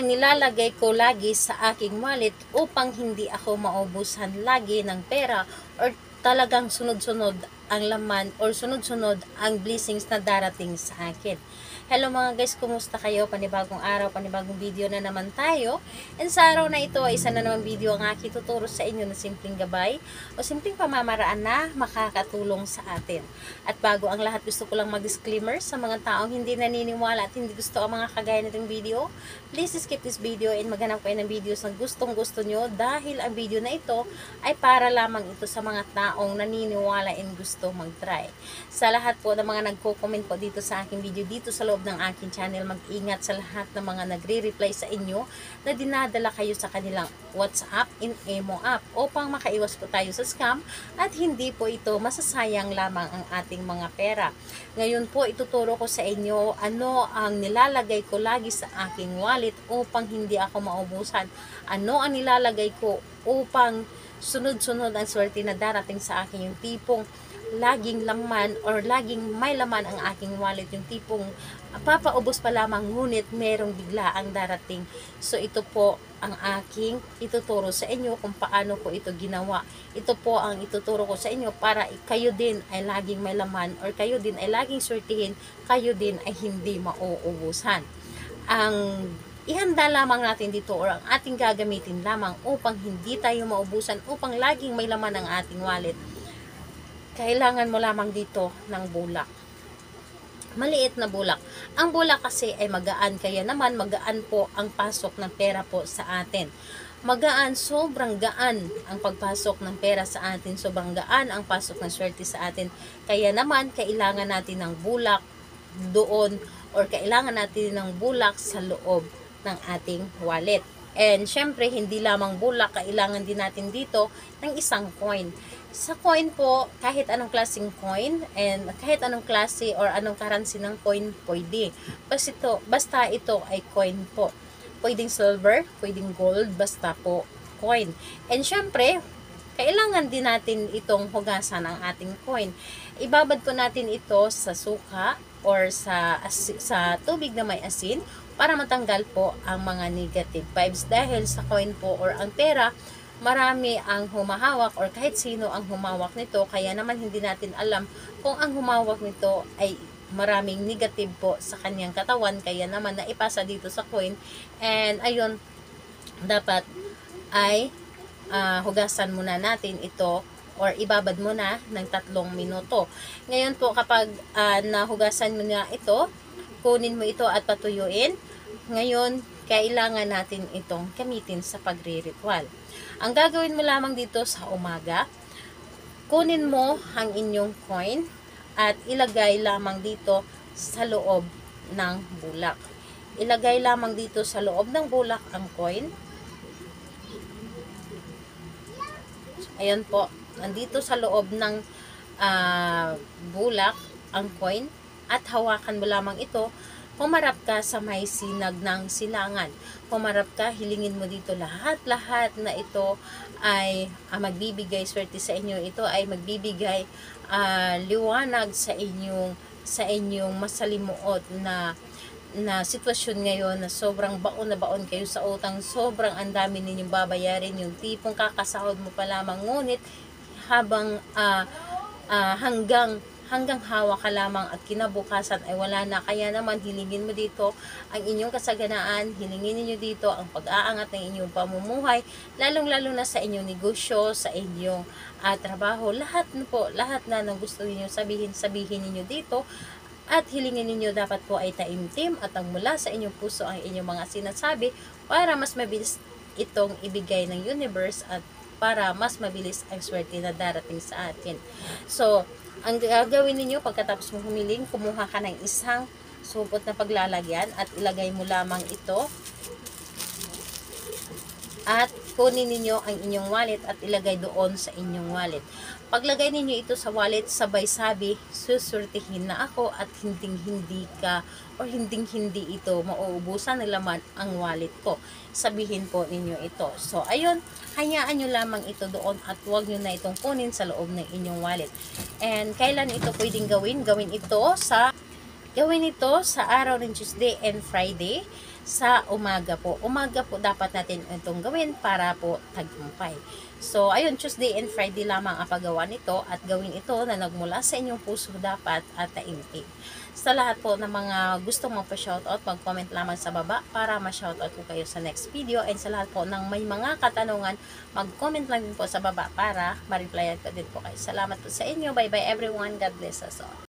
ang nilalagay ko lagi sa aking wallet upang hindi ako maubusan lagi ng pera or talagang sunod-sunod ang laman or sunod-sunod ang blessings na darating sa akin. Hello mga guys, kumusta kayo? Panibagong araw, panibagong video na naman tayo. And sa araw na ito ay isa na naman video ang aking tuturo sa inyo na simpleng gabay o simpleng pamamaraan na makakatulong sa atin. At bago ang lahat, gusto ko lang mag-disclaimer sa mga taong hindi naniniwala at hindi gusto ang mga kagaya nitong video. Please skip this video and maghanap kayo ng videos na gustong gusto nyo dahil ang video na ito ay para lamang ito sa mga taong naniniwala and gusto mag-try. Sa lahat po ng mga nagko-comment po dito sa aking video dito sa loob ng aking channel, mag-ingat sa lahat ng mga nagre-reply sa inyo na dinadala kayo sa kanilang WhatsApp and Emo app upang makaiwas po tayo sa scam at hindi po ito masasayang lamang ang ating mga pera. Ngayon po ituturo ko sa inyo ano ang nilalagay ko lagi sa aking wallet upang hindi ako maubusan. Ano ang nilalagay ko upang sunod-sunod ang swerte na darating sa akin, yung tipong laging laman or laging may laman ang aking wallet, yung tipong papaubos pa lamang ngunit merong bigla ang darating. So ito po ang aking ituturo sa inyo kung paano ko ito ginawa. Ito po ang ituturo ko sa inyo para kayo din ay laging may laman or kayo din ay laging swertihin, kayo din ay hindi mauubusan. Ang ihanda lamang natin dito or ang ating gagamitin lamang upang hindi tayo maubusan, upang laging may laman ang ating wallet. Kailangan mo lamang dito ng bulak. Maliit na bulak. Ang bulak kasi ay magaan, kaya naman magaan po ang pasok ng pera po sa atin. Magaan, sobrang gaan ang pagpasok ng pera sa atin, sobrang gaan ang pasok ng swerte sa atin. Kaya naman kailangan natin ng bulak doon or kailangan natin ng bulak sa loob ng ating wallet. And syempre, hindi lamang bulak, kailangan din natin dito ng isang coin. Sa coin po, kahit anong klaseng coin and kahit anong klase or anong currency ng coin, pwede. Basta ito ay coin po. Pwedeng silver, pwedeng gold, basta po coin. And syempre, kailangan din natin itong hugasan ang ating coin. Ibabad po natin ito sa suka or sa tubig na may asin para matanggal po ang mga negative vibes, dahil sa coin po or ang pera, marami ang humahawak or kahit sino ang humawak nito, kaya naman hindi natin alam kung ang humawak nito ay maraming negative po sa kanyang katawan, kaya naman naipasa dito sa coin. And ayun, dapat ay hugasan muna natin ito or ibabad mo na ng 3 minuto. Ngayon po, kapag nahugasan mo na ito, kunin mo ito at patuyuin. Ngayon, kailangan natin itong gamitin sa pagre-ritual. Ang gagawin mo lamang dito sa umaga, kunin mo ang inyong coin at ilagay lamang dito sa loob ng bulak. Ilagay lamang dito sa loob ng bulak ang coin. Ayan po, nandito sa loob ng bulak ang coin at hawakan mo lamang ito. Humarap ka sa may sinag ng silangan. Humarap ka, hilingin mo dito lahat-lahat na ito ay magbibigay swerte sa inyo. Ito ay magbibigay liwanag sa inyong masalimuot na sitwasyon ngayon, na sobrang baon na baon kayo sa utang, sobrang ang dami ninyong babayarin, yung tipong kakasahod mo pa lamang, ngunit habang hanggang hawa ka lamang at kinabukasan ay wala na. Kaya naman hilingin mo dito ang inyong kasaganaan, hilingin niyo dito ang pag-aangat ng inyong pamumuhay, lalong-lalo na sa inyong negosyo, sa inyong trabaho, lahat na ng gusto niyo sabihin niyo dito. At hilingin ninyo dapat po ay taimtim at ang mula sa inyong puso ang inyong mga sinasabi para mas mabilis itong ibigay ng universe at para mas mabilis ang swerte na darating sa atin. So, ang gagawin ninyo pagkatapos mo humiling, kumuha ka ng isang supot na paglalagyan at ilagay mo lamang ito at kunin ninyo ang inyong wallet at ilagay doon sa inyong wallet. Paglagay ninyo ito sa wallet, sabay sabi, susurtihin na ako at hindi ito mauubusan ng laman ang wallet ko. Sabihin po ninyo ito. So, ayun, hayaan nyo lamang ito doon at huwag nyo na itong kunin sa loob ng inyong wallet. And kailan ito pwedeng gawin? Gawin ito sa Gawin ito sa araw ng Tuesday and Friday sa umaga po. Umaga po dapat natin itong gawin para po tagumpay. So, ayun, Tuesday and Friday lamang ang paggawa nito at gawin ito na nagmula sa inyong puso dapat at taimtim. Sa lahat po ng mga gustong magpa-shoutout, mag-comment lamang sa baba para ma-shoutout ko kayo sa next video. And sa lahat po ng may mga katanungan, mag-comment lang din po sa baba para ma-replyan ko din po kayo. Salamat po sa inyo. Bye-bye everyone. God bless us all.